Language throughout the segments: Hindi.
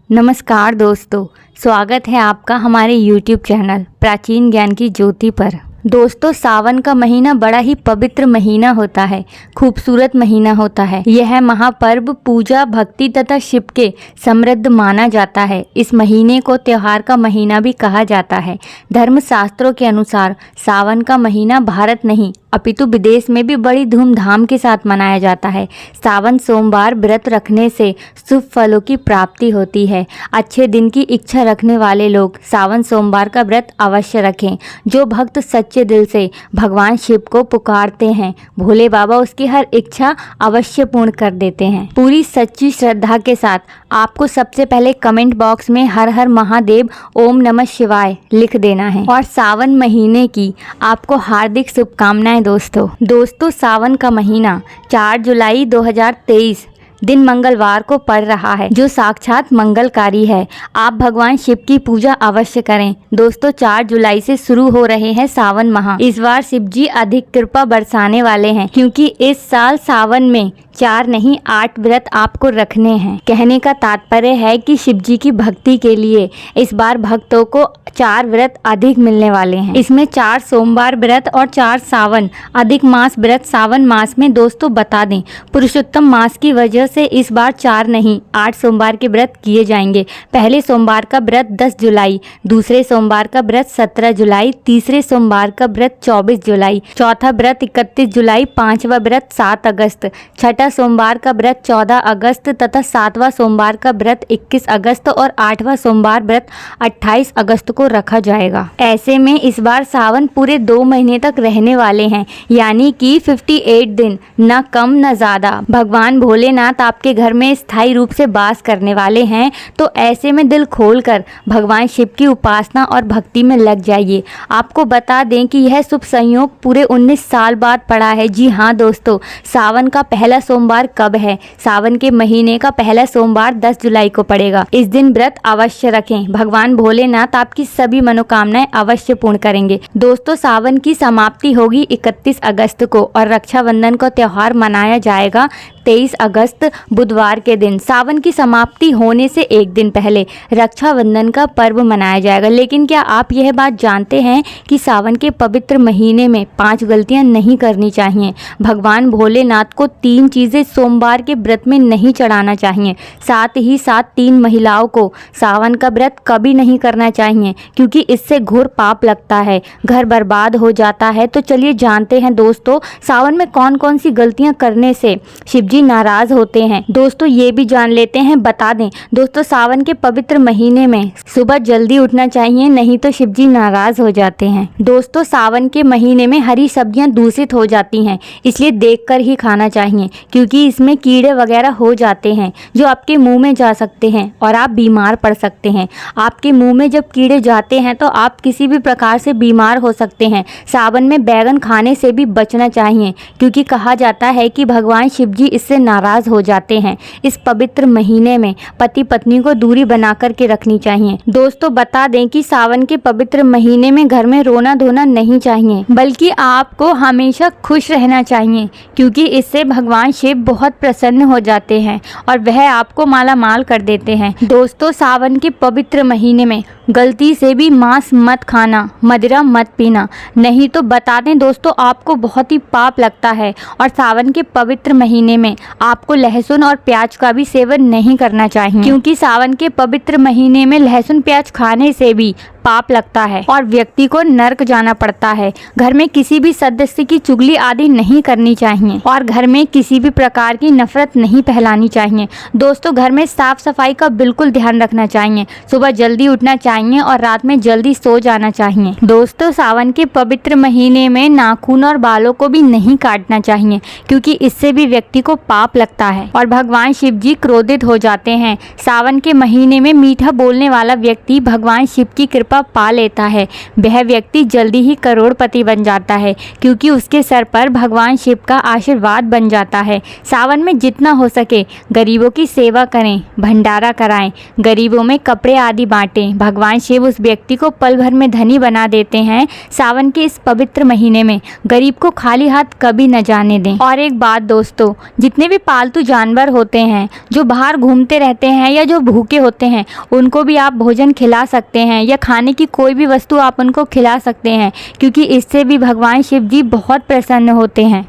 नमस्कार दोस्तों, स्वागत है आपका हमारे YouTube चैनल प्राचीन ज्ञान की ज्योति पर। दोस्तों, सावन का महीना बड़ा ही पवित्र महीना होता है, खूबसूरत महीना होता है। यह महापर्व पूजा, भक्ति तथा शिव के समृद्ध माना जाता है। इस महीने को त्योहार का महीना भी कहा जाता है। धर्म शास्त्रों के अनुसार सावन का महीना भारत नहीं अपितु विदेश में भी बड़ी धूमधाम के साथ मनाया जाता है। सावन सोमवार व्रत रखने से शुभ फलों की प्राप्ति होती है। अच्छे दिन की इच्छा रखने वाले लोग सावन सोमवार का व्रत अवश्य रखें। जो भक्त सच्चे दिल से भगवान शिव को पुकारते हैं, भोले बाबा उसकी हर इच्छा अवश्य पूर्ण कर देते हैं। पूरी सच्ची श्रद्धा के साथ आपको सबसे पहले कमेंट बॉक्स में हर हर महादेव ओम नमः शिवाय लिख देना है और सावन महीने की आपको हार्दिक शुभकामनाएं। दोस्तों, सावन का महीना 4 जुलाई 2023 दिन मंगलवार को पड़ रहा है, जो साक्षात मंगलकारी है। आप भगवान शिव की पूजा अवश्य करें। दोस्तों, 4 जुलाई से शुरू हो रहे हैं सावन माह। इस बार शिव जी अधिक कृपा बरसाने वाले हैं, क्योंकि इस साल सावन में 4 नहीं 8 व्रत आपको रखने हैं। कहने का तात्पर्य है कि शिव जी की भक्ति के लिए इस बार भक्तों को 4 व्रत अधिक मिलने वाले हैं। इसमें 4 सोमवार व्रत और 4 सावन अधिक मास व्रत सावन मास में। दोस्तों, बता दें, पुरुषोत्तम मास की वजह से इस बार 4 नहीं 8 सोमवार के व्रत किए जाएंगे। पहले सोमवार का व्रत 10 जुलाई, दूसरे सोमवार का व्रत 17 जुलाई, तीसरे सोमवार का व्रत 24 जुलाई, चौथा व्रत 31 जुलाई, पांचवा व्रत 7 अगस्त, छठा सोमवार का व्रत 14 अगस्त तथा 7वां सोमवार का व्रत 21 अगस्त और 8वां सोमवार व्रत 28 अगस्त को रखा जाएगा। ऐसे में इस बार सावन पूरे 2 महीने तक रहने वाले हैं, यानी कि 58 दिन, न कम न ज्यादा। भगवान भोलेनाथ आपके घर में स्थायी रूप से वास करने वाले हैं, तो ऐसे में दिल खोलकर भगवान शिव की उपासना और भक्ति में लग जाइए। आपको बता दें कि यह शुभ संयोग पूरे 19 साल बाद पड़ा है। जी हाँ दोस्तों, सावन का पहला सोमवार कब है? सावन के महीने का पहला सोमवार 10 जुलाई को पड़ेगा। इस दिन व्रत अवश्य रखें। भगवान भोलेनाथ आपकी सभी मनोकामनाएं अवश्य पूर्ण करेंगे। दोस्तों, सावन की समाप्ति होगी 31 अगस्त को और रक्षाबंधन का त्योहार मनाया जाएगा 23 अगस्त बुधवार के दिन। सावन की समाप्ति होने से एक दिन पहले रक्षाबंधन का पर्व मनाया जाएगा। लेकिन क्या आप यह बात जानते हैं कि सावन के पवित्र महीने में 5 गलतियां नहीं करनी चाहिए। भगवान भोलेनाथ को 3 चीजें सोमवार के व्रत में नहीं चढ़ाना चाहिए। साथ ही साथ 3 महिलाओं को सावन का व्रत कभी नहीं करना चाहिए, क्योंकि इससे घोर पाप लगता है, घर बर्बाद हो जाता है। तो चलिए जानते हैं दोस्तों, सावन में कौन कौन सी गलतियां करने से शिव जी नाराज होते हैं। दोस्तों, ये भी जान लेते हैं। बता दें दोस्तों, सावन के पवित्र महीने में सुबह जल्दी उठना चाहिए, नहीं तो शिव जी नाराज हो जाते हैं। दोस्तों, सावन के महीने में हरी सब्जियां दूषित हो जाती हैं, इसलिए देखकर ही खाना चाहिए, क्योंकि इसमें कीड़े वगैरह हो जाते हैं जो आपके मुंह में जा सकते हैं और आप बीमार पड़ सकते हैं। आपके मुंह में जब कीड़े जाते हैं तो आप किसी भी प्रकार से बीमार हो सकते हैं। सावन में बैगन खाने से भी बचना चाहिए, क्योंकि कहा जाता है कि भगवान शिव जी इससे नाराज हो जाते हैं। इस पवित्र महीने में पति पत्नी को दूरी बना करके रखनी चाहिए। दोस्तों, बता दें कि सावन के पवित्र महीने में घर में रोना धोना नहीं चाहिए, बल्कि आपको हमेशा खुश रहना चाहिए, क्योंकि इससे भगवान शिव बहुत प्रसन्न हो जाते हैं और वह आपको माला माल कर देते हैं। दोस्तों, सावन के पवित्र महीने में गलती से भी मांस मत खाना, मदिरा मत पीना, नहीं तो बता दें दोस्तों, आपको बहुत ही पाप लगता है। और सावन के पवित्र महीने में आपको लहसुन और प्याज का भी सेवन नहीं करना चाहिए, क्योंकि सावन के पवित्र महीने में लहसुन प्याज खाने से भी पाप लगता है और व्यक्ति को नरक जाना पड़ता है। घर में किसी भी सदस्य की चुगली आदि नहीं करनी चाहिए और घर में किसी भी प्रकार की नफरत नहीं फैलानी चाहिए। दोस्तों, घर में साफ सफाई का बिल्कुल ध्यान रखना चाहिए। सुबह जल्दी उठना चाहिए और रात में जल्दी सो जाना चाहिए। दोस्तों, सावन के पवित्र महीने में नाखून और बालों को भी नहीं काटना चाहिए, क्योंकि इससे भी व्यक्ति को पाप लगता है और भगवान शिव जी क्रोधित हो जाते हैं। सावन के महीने में मीठा बोलने वाला व्यक्ति भगवान शिव की कृपा कृपा पा लेता है वह व्यक्ति जल्दी ही करोड़पति बन जाता है, क्योंकि उसके सर पर भगवान शिव का आशीर्वाद बन जाता है। सावन में जितना हो सके गरीबों की सेवा करें, भंडारा कराएं, गरीबों में कपड़े आदि बांटें। भगवान शिव उस व्यक्ति को पल भर में धनी बना देते हैं। सावन के इस पवित्र महीने में गरीब को खाली हाथ कभी न जाने दें। और एक बात दोस्तों, जितने भी पालतू जानवर होते हैं जो बाहर घूमते रहते हैं या जो भूखे होते हैं, उनको भी आप भोजन खिला सकते हैं या खाने की कोई भी वस्तु आप उनको खिला सकते हैं, क्योंकि इससे भी भगवान शिव जी बहुत प्रसन्न होते हैं।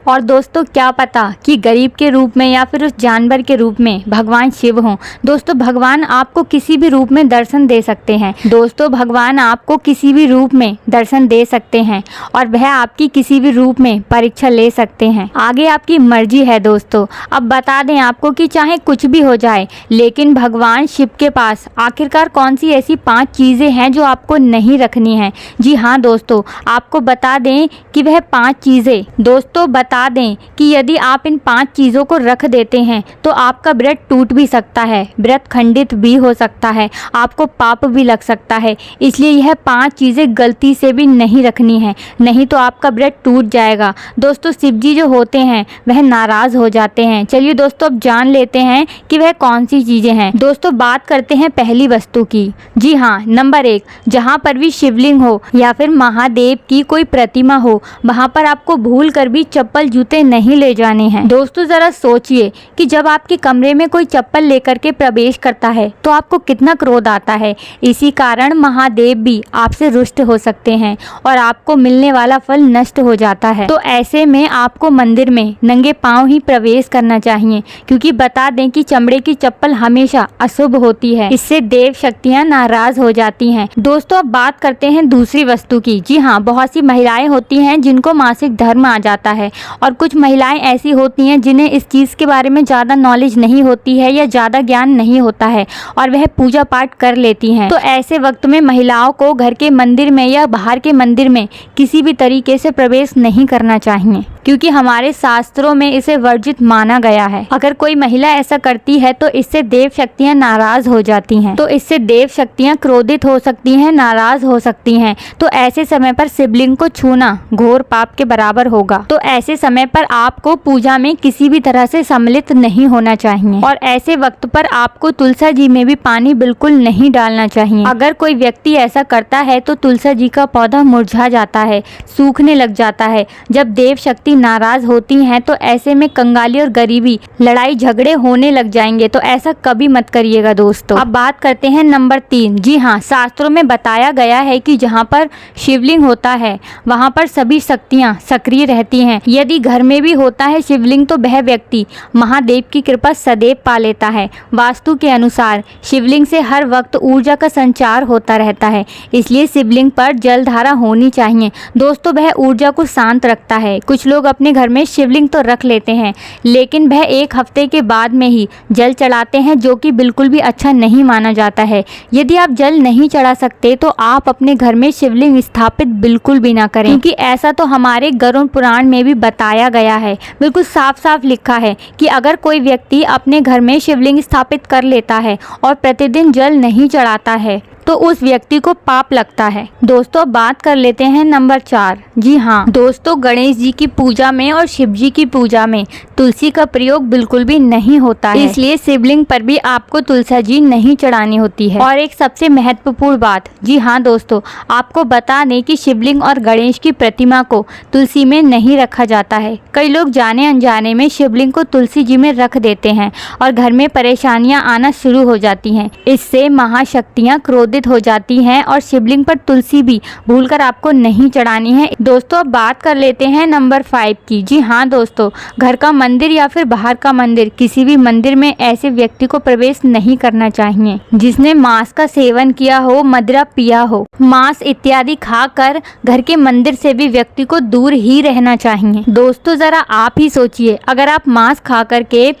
और दोस्तों क्या पता कि गरीब के रूप में या फिर उस जानवर के रूप में भगवान शिव हों। दोस्तों भगवान आपको किसी भी रूप में दर्शन दे सकते हैं। दोस्तों भगवान आपको किसी भी रूप में दर्शन दे सकते हैं और वह आपकी किसी भी रूप में परीक्षा ले सकते हैं। आगे आपकी मर्जी है दोस्तों। अब बता दें आपको कि चाहे कुछ भी हो जाए, लेकिन भगवान शिव के पास आखिरकार कौन सी ऐसी 5 चीज़ें हैं जो आपको नहीं रखनी है। जी हाँ दोस्तों, आपको बता दें कि वह 5 चीज़ें दोस्तों बता दें कि यदि आप इन 5 चीज़ों को रख देते हैं तो आपका व्रत टूट भी सकता है, व्रत खंडित भी हो सकता है, आपको पाप भी लग सकता है। इसलिए यह 5 चीज़ें गलती से भी नहीं रखनी है, नहीं तो आपका व्रत टूट जाएगा। दोस्तों शिव जी जो होते हैं वह नाराज़ हो जाते हैं। चलिए दोस्तों अब जान लेते हैं कि वह कौन सी चीज़ें हैं। दोस्तों बात करते हैं पहली वस्तु की। जी हाँ, नंबर 1, जहाँ पर भी शिवलिंग हो या फिर महादेव की कोई प्रतिमा हो, वहाँ पर आपको भूल कर भी चप्पल जूते नहीं ले जाने हैं। दोस्तों जरा सोचिए कि जब आपके कमरे में कोई चप्पल लेकर के प्रवेश करता है तो आपको कितना क्रोध आता है। इसी कारण महादेव भी आपसे रुष्ट हो सकते हैं और आपको मिलने वाला फल नष्ट हो जाता है। तो ऐसे में आपको मंदिर में नंगे पांव ही प्रवेश करना चाहिए, क्योंकि बता दें कि चमड़े की चप्पल हमेशा अशुभ होती है। इससे देव शक्तियाँ नाराज हो जाती हैं। दोस्तों अब बात करते हैं दूसरी वस्तु की। जी हाँ, बहुत सी महिलाएं होती हैं जिनको मासिक धर्म आ जाता है और कुछ महिलाएं ऐसी होती हैं जिन्हें इस चीज़ के बारे में ज़्यादा नॉलेज नहीं होती है या ज़्यादा ज्ञान नहीं होता है और वह पूजा पाठ कर लेती हैं। तो ऐसे वक्त में महिलाओं को घर के मंदिर में या बाहर के मंदिर में किसी भी तरीके से प्रवेश नहीं करना चाहिए, क्योंकि हमारे शास्त्रों में इसे वर्जित माना गया है। अगर कोई महिला ऐसा करती है तो इससे देव शक्तियाँ नाराज हो जाती हैं, तो इससे देव शक्तियाँ क्रोधित हो सकती हैं, नाराज हो सकती हैं। तो ऐसे समय पर शिवलिंग को छूना घोर पाप के बराबर होगा। तो ऐसे समय पर आपको पूजा में किसी भी तरह से सम्मिलित नहीं होना चाहिए और ऐसे वक्त पर आपको तुलसी जी में भी पानी बिल्कुल नहीं डालना चाहिए। अगर कोई व्यक्ति ऐसा करता है तो तुलसी जी का पौधा मुरझा जाता है, सूखने लग जाता है। जब देव शक्ति नाराज होती हैं तो ऐसे में कंगाली और गरीबी, लड़ाई झगड़े होने लग जाएंगे। तो ऐसा कभी मत करिएगा दोस्तों। अब बात करते हैं नंबर 3। जी हाँ, शास्त्रों में बताया गया है कि जहाँ पर शिवलिंग होता है वहाँ पर सभी शक्तियाँ सक्रिय रहती हैं। यदि घर में भी होता है शिवलिंग तो वह व्यक्ति महादेव की कृपा सदैव पा लेता है। वास्तु के अनुसार शिवलिंग से हर वक्त ऊर्जा का संचार होता रहता है, इसलिए शिवलिंग पर जलधारा होनी चाहिए। दोस्तों वह ऊर्जा को शांत रखता है। कुछ लोग अपने घर में शिवलिंग तो रख लेते हैं, लेकिन वह 1 हफ्ते के बाद में ही जल चढ़ाते हैं, जो कि बिल्कुल भी अच्छा नहीं माना जाता है। यदि आप जल नहीं चढ़ा सकते तो आप अपने घर में शिवलिंग स्थापित बिल्कुल भी ना करें, क्योंकि ऐसा तो हमारे गरुड़ पुराण में भी बताया गया है। बिल्कुल साफ साफ लिखा है कि अगर कोई व्यक्ति अपने घर में शिवलिंग स्थापित कर लेता है और प्रतिदिन जल नहीं चढ़ाता है तो उस व्यक्ति को पाप लगता है। दोस्तों बात कर लेते हैं नंबर 4। जी हाँ दोस्तों, गणेश जी की पूजा में और शिव जी की पूजा में तुलसी का प्रयोग बिल्कुल भी नहीं होता है, इसलिए शिवलिंग पर भी आपको तुलसी जी नहीं चढ़ानी होती है। और एक सबसे महत्वपूर्ण बात, जी हाँ दोस्तों, आपको बता दें कि शिवलिंग और गणेश की प्रतिमा को तुलसी में नहीं रखा जाता है। कई लोग जाने अनजाने में शिवलिंग को तुलसी जी में रख देते हैं और घर में परेशानियां आना शुरू हो जाती हैं। इससे महाशक्तियां क्रोधित हो जाती हैं और शिवलिंग पर तुलसी भी भूलकर आपको नहीं चढ़ानी है। दोस्तों अब बात कर लेते हैं नंबर 5 की। जी हाँ दोस्तों, घर का मंदिर या फिर बाहर का मंदिर, किसी भी मंदिर में ऐसे व्यक्ति को प्रवेश नहीं करना चाहिए जिसने मांस का सेवन किया हो, मदिरा पिया हो। मांस इत्यादि खाकर घर के मंदिर से भी व्यक्ति को दूर ही रहना चाहिए। दोस्तों जरा आप ही सोचिए, अगर आप मांस खा करके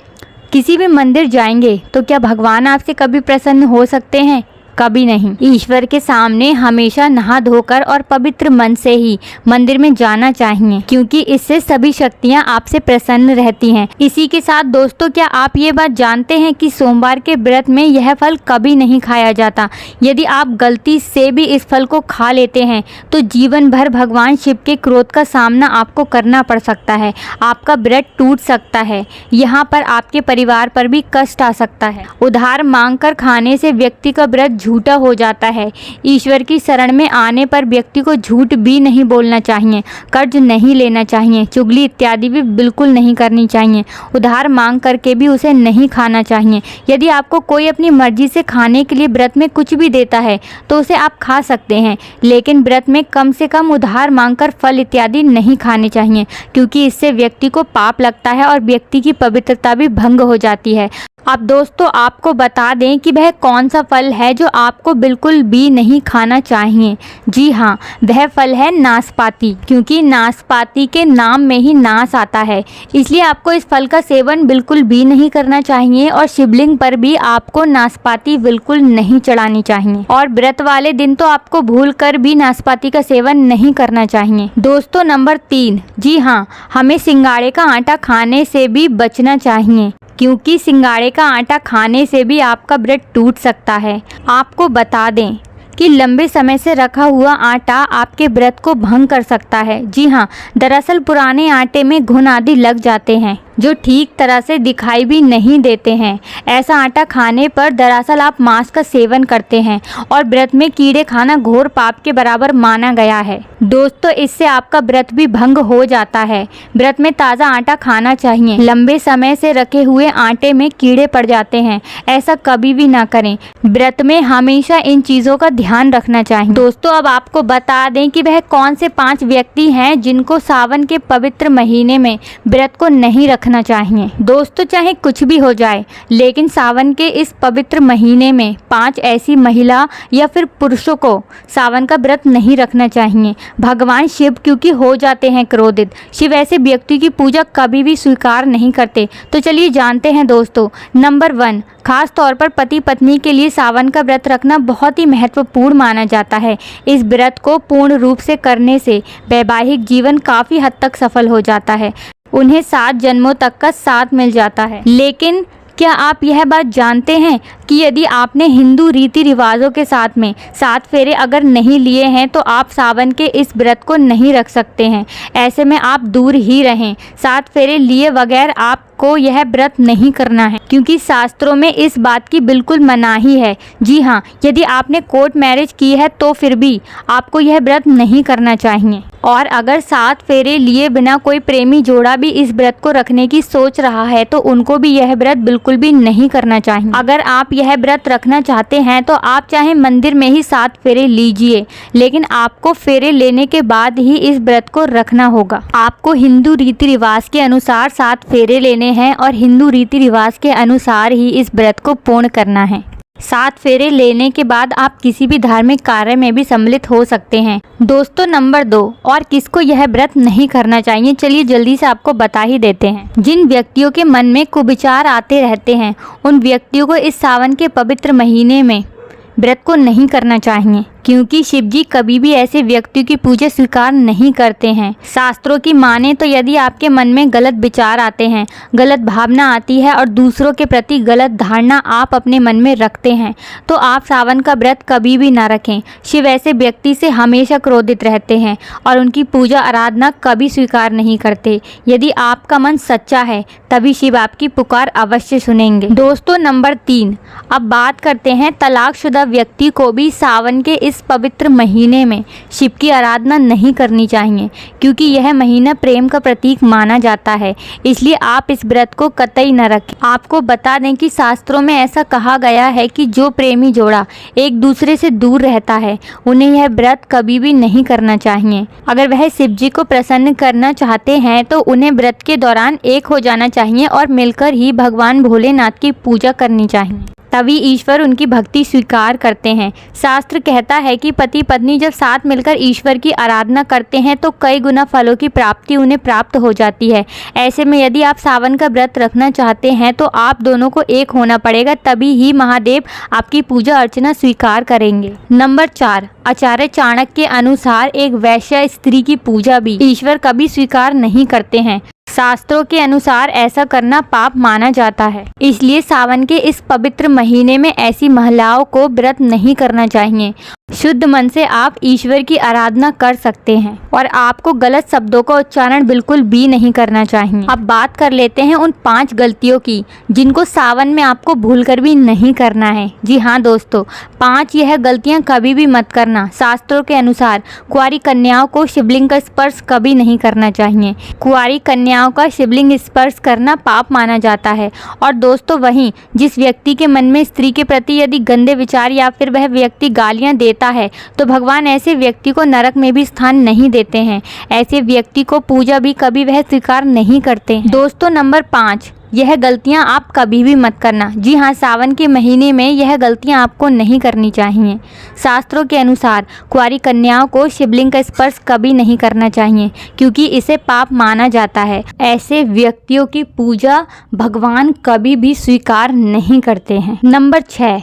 किसी भी मंदिर जाएंगे तो क्या भगवान आपसे कभी प्रसन्न हो सकते हैं? कभी नहीं। ईश्वर के सामने हमेशा नहा धोकर और पवित्र मन से ही मंदिर में जाना चाहिए, क्योंकि इससे सभी शक्तियाँ आपसे प्रसन्न रहती हैं। इसी के साथ दोस्तों, क्या आप ये बात जानते हैं कि सोमवार के व्रत में यह फल कभी नहीं खाया जाता। यदि आप गलती से भी इस फल को खा लेते हैं तो जीवन भर भगवान शिव के क्रोध का सामना आपको करना पड़ सकता है। आपका व्रत टूट सकता है। यहाँ पर आपके परिवार पर भी कष्ट आ सकता है। उधार मांगकर खाने से व्यक्ति का व्रत झूठा हो जाता है। ईश्वर की शरण में आने पर व्यक्ति को झूठ भी नहीं बोलना चाहिए, कर्ज नहीं लेना चाहिए, चुगली इत्यादि भी बिल्कुल नहीं करनी चाहिए। उधार मांग करके भी उसे नहीं खाना चाहिए। यदि आपको कोई अपनी मर्जी से खाने के लिए व्रत में कुछ भी देता है तो उसे आप खा सकते हैं, लेकिन व्रत में कम से कम उधार मांगकर फल इत्यादि नहीं खाने चाहिए, क्योंकि इससे व्यक्ति को पाप लगता है और व्यक्ति की पवित्रता भी भंग हो जाती है। अब दोस्तों, आपको बता दें कि वह कौन सा फल है जो आपको बिल्कुल भी नहीं खाना चाहिए। जी हाँ, वह फल है नाशपाती, क्योंकि नाशपाती के नाम में ही नाश आता है, इसलिए आपको इस फल का सेवन बिल्कुल भी नहीं करना चाहिए। और शिवलिंग पर भी आपको नाशपाती बिल्कुल नहीं चढ़ानी चाहिए, और व्रत वाले दिन तो आपको भूल कर भी नाशपाती का सेवन नहीं करना चाहिए। दोस्तों, नंबर 3, जी हाँ, हमें सिंगाड़े का आटा खाने से भी बचना चाहिए, क्योंकि सिंगाड़े का आटा खाने से भी आपका व्रत टूट सकता है। आपको बता दें कि लंबे समय से रखा हुआ आटा आपके व्रत को भंग कर सकता है। जी हाँ, दरअसल पुराने आटे में घुन आदि लग जाते हैं जो ठीक तरह से दिखाई भी नहीं देते हैं। ऐसा आटा खाने पर दरअसल आप मांस का सेवन करते हैं, और व्रत में कीड़े खाना घोर पाप के बराबर माना गया है। दोस्तों, इससे आपका व्रत भी भंग हो जाता है। व्रत में ताज़ा आटा खाना चाहिए। लंबे समय से रखे हुए आटे में कीड़े पड़ जाते हैं, ऐसा कभी भी ना करें। व्रत में हमेशा इन चीज़ों का ध्यान रखना चाहिए। दोस्तों, अब आपको बता दें कि वह कौन से 5 व्यक्ति हैं जिनको सावन के पवित्र महीने में व्रत को नहीं रखना चाहिए। दोस्तों, चाहे कुछ भी हो जाए, लेकिन सावन के इस पवित्र महीने में 5 ऐसी महिला या फिर पुरुषों को सावन का व्रत नहीं रखना चाहिए। भगवान शिव क्योंकि हो जाते हैं क्रोधित। शिव ऐसे व्यक्ति की पूजा कभी भी स्वीकार नहीं करते। तो चलिए जानते हैं दोस्तों। नंबर 1, खास तौर पर पति पत्नी के लिए सावन का व्रत रखना बहुत ही महत्वपूर्ण माना जाता है। इस व्रत को पूर्ण रूप से करने से वैवाहिक जीवन काफ़ी हद तक सफल हो जाता है। उन्हें 7 जन्मों तक का साथ मिल जाता है। लेकिन क्या आप यह बात जानते हैं कि यदि आपने हिंदू रीति रिवाजों के साथ में 7 फेरे अगर नहीं लिए हैं तो आप सावन के इस व्रत को नहीं रख सकते हैं। ऐसे में आप दूर ही रहें। 7 फेरे लिए बगैर आपको यह व्रत नहीं करना है, क्योंकि शास्त्रों में इस बात की बिल्कुल मनाही है। जी हाँ, यदि आपने कोर्ट मैरिज की है तो फिर भी आपको यह व्रत नहीं करना चाहिए। और अगर 7 फेरे लिए बिना कोई प्रेमी जोड़ा भी इस व्रत को रखने की सोच रहा है तो उनको भी यह व्रत बिल्कुल भी नहीं करना चाहिए। अगर आप यह व्रत रखना चाहते हैं तो आप चाहे मंदिर में ही 7 फेरे लीजिए, लेकिन आपको फेरे लेने के बाद ही इस व्रत को रखना होगा। आपको हिंदू रीति रिवाज के अनुसार 7 फेरे लेने हैं और हिंदू रीति रिवाज के अनुसार ही इस व्रत को पूर्ण करना है। 7 फेरे लेने के बाद आप किसी भी धार्मिक कार्य में भी सम्मिलित हो सकते हैं। दोस्तों, नंबर 2, और किसको यह व्रत नहीं करना चाहिए, चलिए जल्दी से आपको बता ही देते हैं। जिन व्यक्तियों के मन में कुविचार आते रहते हैं, उन व्यक्तियों को इस सावन के पवित्र महीने में व्रत को नहीं करना चाहिए, क्योंकि शिव जी कभी भी ऐसे व्यक्तियों की पूजा स्वीकार नहीं करते हैं। शास्त्रों की माने तो यदि आपके मन में गलत विचार आते हैं, गलत भावना आती है और दूसरों के प्रति गलत धारणा आप अपने मन में रखते हैं, तो आप सावन का व्रत कभी भी ना रखें। शिव ऐसे व्यक्ति से हमेशा क्रोधित रहते हैं और उनकी पूजा आराधना कभी स्वीकार नहीं करते। यदि आपका मन सच्चा है तभी शिव आपकी पुकार अवश्य सुनेंगे। दोस्तों, नंबर 3, अब बात करते हैं तलाकशुदा व्यक्ति को भी सावन के इस पवित्र महीने में शिव की आराधना नहीं करनी चाहिए, क्योंकि यह महीना प्रेम का प्रतीक माना जाता है। इसलिए आप इस व्रत को कतई न रखें। आपको बता दें कि शास्त्रों में ऐसा कहा गया है कि जो प्रेमी जोड़ा एक दूसरे से दूर रहता है उन्हें यह व्रत कभी भी नहीं करना चाहिए। अगर वह शिव जी को प्रसन्न करना चाहते हैं तो उन्हें व्रत के दौरान एक हो जाना चाहिए और मिलकर ही भगवान भोलेनाथ की पूजा करनी चाहिए। तभी ईश्वर उनकी भक्ति स्वीकार करते हैं। शास्त्र कहता है कि पति पत्नी जब साथ मिलकर ईश्वर की आराधना करते हैं तो कई गुना फलों की प्राप्ति उन्हें प्राप्त हो जाती है। ऐसे में यदि आप सावन का व्रत रखना चाहते हैं तो आप दोनों को एक होना पड़ेगा, तभी ही महादेव आपकी पूजा अर्चना स्वीकार करेंगे। नंबर 4, आचार्य चाणक्य के अनुसार एक वैश्य स्त्री की पूजा भी ईश्वर कभी स्वीकार नहीं करते हैं। शास्त्रों के अनुसार ऐसा करना पाप माना जाता है, इसलिए सावन के इस पवित्र महीने में ऐसी महिलाओं को व्रत नहीं करना चाहिए। शुद्ध मन से आप ईश्वर की आराधना कर सकते हैं और आपको गलत शब्दों का उच्चारण बिल्कुल भी नहीं करना चाहिए। अब बात कर लेते हैं उन 5 गलतियों की जिनको सावन में आपको भूलकर भी नहीं करना है। जी हाँ दोस्तों, 5 यह गलतियां कभी भी मत करना। शास्त्रों के अनुसार कुंवारी कन्याओं को शिवलिंग का स्पर्श कभी नहीं करना चाहिए। कुंवारी कन्याओं का शिवलिंग स्पर्श करना पाप माना जाता है। और दोस्तों, वहीं जिस व्यक्ति के मन में स्त्री के प्रति यदि गंदे विचार या फिर वह व्यक्ति गालियां देता है तो भगवान ऐसे व्यक्ति को नरक में भी स्थान नहीं देते हैं। ऐसे व्यक्ति को पूजा भी कभी वह स्वीकार नहीं करते हैं। दोस्तों, नंबर 5, यह गलतियां आप कभी भी मत करना। जी हाँ, सावन के महीने में यह गलतियां आपको नहीं करनी चाहिए। शास्त्रों के अनुसार कुंवारी कन्याओं को शिवलिंग का स्पर्श कभी नहीं करना चाहिए, क्योंकि इसे पाप माना जाता है। ऐसे व्यक्तियों की पूजा भगवान कभी भी स्वीकार नहीं करते हैं। नंबर 6,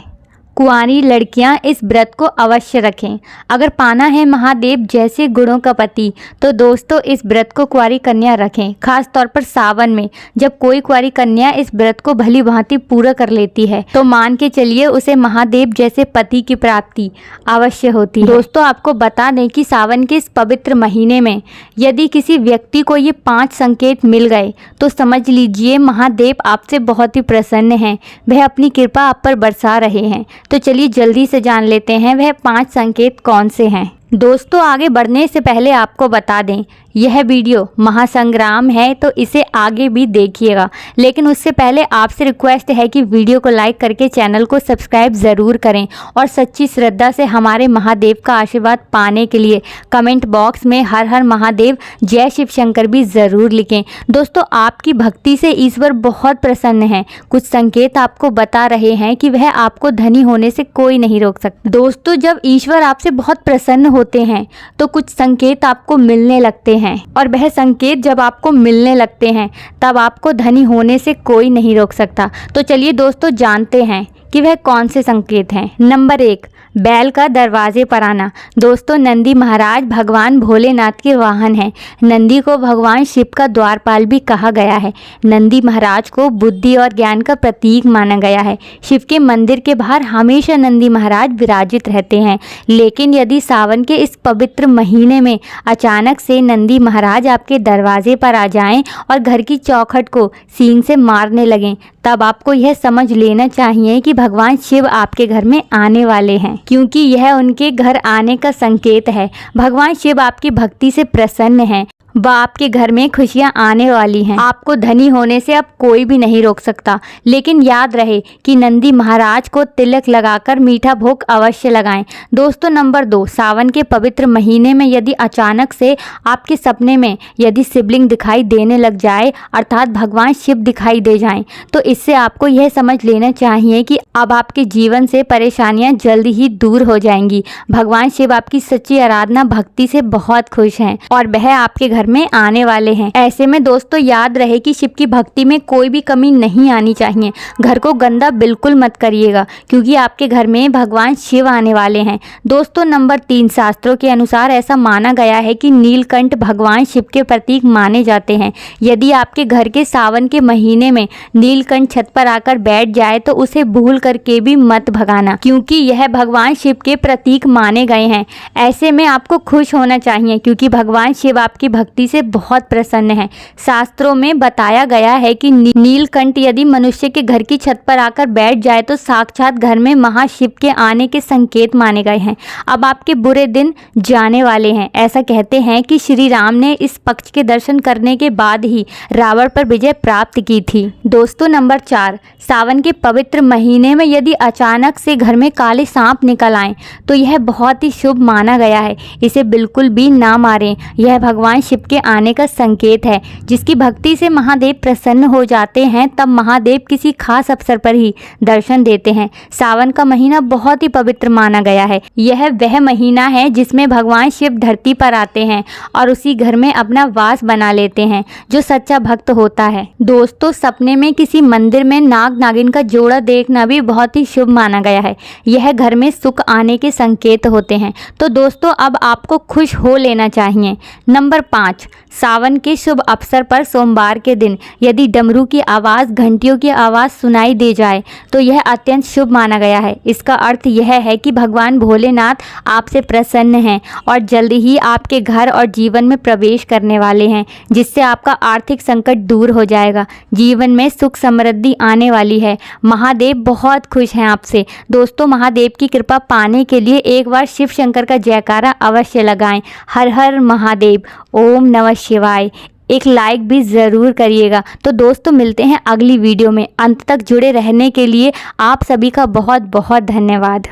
कुंवारी लड़कियां इस व्रत को अवश्य रखें। अगर पाना है महादेव जैसे गुणों का पति तो दोस्तों इस व्रत को कुंवारी कन्या रखें। खास तौर पर सावन में जब कोई कुंवारी कन्या इस व्रत को भली भांति पूरा कर लेती है तो मान के चलिए उसे महादेव जैसे पति की प्राप्ति अवश्य होती है। दोस्तों, आपको बता दें कि सावन के इस पवित्र महीने में यदि किसी व्यक्ति को ये 5 संकेत मिल गए तो समझ लीजिए महादेव आपसे बहुत ही प्रसन्न हैं। वह अपनी कृपा आप पर बरसा रहे हैं। तो चलिए जल्दी से जान लेते हैं वह 5 संकेत कौन से हैं। दोस्तों, आगे बढ़ने से पहले आपको बता दें यह वीडियो महासंग्राम है तो इसे आगे भी देखिएगा, लेकिन उससे पहले आपसे रिक्वेस्ट है कि वीडियो को लाइक करके चैनल को सब्सक्राइब ज़रूर करें और सच्ची श्रद्धा से हमारे महादेव का आशीर्वाद पाने के लिए कमेंट बॉक्स में हर हर महादेव जय शिव शंकर भी ज़रूर लिखें। दोस्तों, आपकी भक्ति से ईश्वर बहुत प्रसन्न है। कुछ संकेत आपको बता रहे हैं कि वह आपको धनी होने से कोई नहीं रोक सकता। दोस्तों, जब ईश्वर आपसे बहुत प्रसन्न होते हैं तो कुछ संकेत आपको मिलने लगते हैं और वह संकेत जब आपको मिलने लगते हैं तब आपको धनी होने से कोई नहीं रोक सकता। तो चलिए दोस्तों जानते हैं कि वह कौन से संकेत हैं। नंबर 1, बैल का दरवाजे पर आना। दोस्तों, नंदी महाराज भगवान भोलेनाथ के वाहन हैं। नंदी को भगवान शिव का द्वारपाल भी कहा गया है। नंदी महाराज को बुद्धि और ज्ञान का प्रतीक माना गया है। शिव के मंदिर के बाहर हमेशा नंदी महाराज विराजित रहते हैं। लेकिन यदि सावन के इस पवित्र महीने में अचानक से नंदी महाराज आपके दरवाजे पर आ जाएं और घर की चौखट को सींग से मारने लगें, तब आपको यह समझ लेना चाहिए कि भगवान शिव आपके घर में आने वाले हैं, क्योंकि यह उनके घर आने का संकेत है। भगवान शिव आपकी भक्ति से प्रसन्न हैं व आपके घर में खुशियां आने वाली हैं। आपको धनी होने से अब कोई भी नहीं रोक सकता। लेकिन याद रहे कि नंदी महाराज को तिलक लगाकर मीठा भोग अवश्य लगाएं। दोस्तों, नंबर 2, सावन के पवित्र महीने में यदि अचानक से आपके सपने में यदि शिवलिंग दिखाई देने लग जाए अर्थात भगवान शिव दिखाई दे जाएं, तो इससे आपको यह समझ लेना चाहिए कि अब आपके जीवन से परेशानियां जल्द ही दूर हो जाएंगी। भगवान शिव आपकी सच्ची आराधना भक्ति से बहुत खुश हैं और वह आपके घर में आने वाले हैं। ऐसे में दोस्तों याद रहे कि शिव की भक्ति में कोई भी कमी नहीं आनी चाहिए। घर को गंदा बिल्कुल मत करिएगा, क्योंकि आपके घर में भगवान शिव आने वाले हैं। दोस्तों, नंबर 3, शास्त्रों के अनुसार ऐसा माना गया है कि नीलकंठ भगवान शिव के प्रतीक माने जाते हैं। यदि आपके घर के सावन के महीने में नीलकंठ छत पर आकर बैठ जाए तो उसे भूल करके भी मत भगाना, क्योंकि यह भगवान शिव के प्रतीक माने गए हैं। ऐसे में आपको खुश होना चाहिए, क्योंकि भगवान शिव आपकी भक्ति से बहुत प्रसन्न है। शास्त्रों में बताया गया है कि नीलकंठ यदि मनुष्य के घर की छत पर आकर बैठ जाए तो साक्षात घर में महाशिव के आने के संकेत माने गए हैं। अब आपके बुरे दिन जाने वाले हैं। ऐसा कहते हैं कि श्री राम ने इस पक्ष के दर्शन करने के बाद ही रावण पर विजय प्राप्त की थी। दोस्तों, नंबर 4, सावन के पवित्र महीने में यदि अचानक से घर में काले सांप निकल आए तो यह बहुत ही शुभ माना गया है। इसे बिल्कुल भी ना मारें। यह भगवान शिव शिव के आने का संकेत है। जिसकी भक्ति से महादेव प्रसन्न हो जाते हैं, तब महादेव किसी खास अवसर पर ही दर्शन देते हैं। सावन का महीना बहुत ही पवित्र माना गया है। यह वह महीना है जिसमें भगवान शिव धरती पर आते हैं और उसी घर में अपना वास बना लेते हैं जो सच्चा भक्त होता है। दोस्तों, सपने में किसी मंदिर में नाग नागिन का जोड़ा देखना भी बहुत ही शुभ माना गया है। यह घर में सुख आने के संकेत होते हैं। तो दोस्तों, अब आपको खुश हो लेना चाहिए। नंबर 5, सावन के शुभ अवसर पर सोमवार के दिन यदि डमरू की आवाज़, घंटियों की आवाज़ सुनाई दे जाए तो यह अत्यंत शुभ माना गया है। इसका अर्थ यह है कि भगवान भोलेनाथ आपसे प्रसन्न हैं और जल्दी ही आपके घर और जीवन में प्रवेश करने वाले हैं, जिससे आपका आर्थिक संकट दूर हो जाएगा। जीवन में सुख समृद्धि आने वाली है। महादेव बहुत खुश हैं आपसे। दोस्तों, महादेव की कृपा पाने के लिए एक बार शिव शंकर का जयकारा अवश्य लगाएं। हर हर महादेव, ओम नमः शिवाय। एक लाइक भी ज़रूर करिएगा। तो दोस्तों, मिलते हैं अगली वीडियो में। अंत तक जुड़े रहने के लिए आप सभी का बहुत बहुत धन्यवाद।